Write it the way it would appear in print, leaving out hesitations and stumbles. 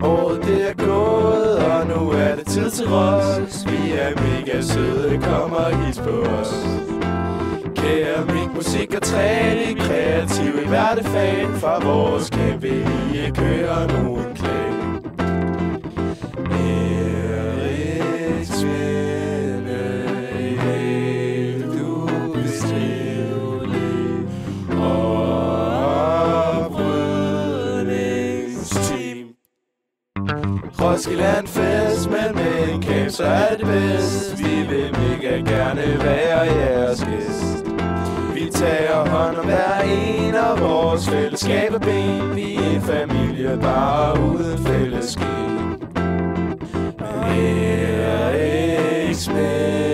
Året det er gået, og nu er det tid til Ros. Vi er mega søde, kom og hils på os. Keramik, musik og træ, det er kreative hverdagsfag. For vores kan vi ikke høre nogen klage. Eriks venne, du beskrivelig oprydningsteam. Roskilde er en fest, men med en kæm, så er det bedst. Vi vil mega gerne være jeres gæst. Vi tager hånd om hver en af vores fællesskaber ben. Vi er en familie, bare uden fællesskab. Men Eriks med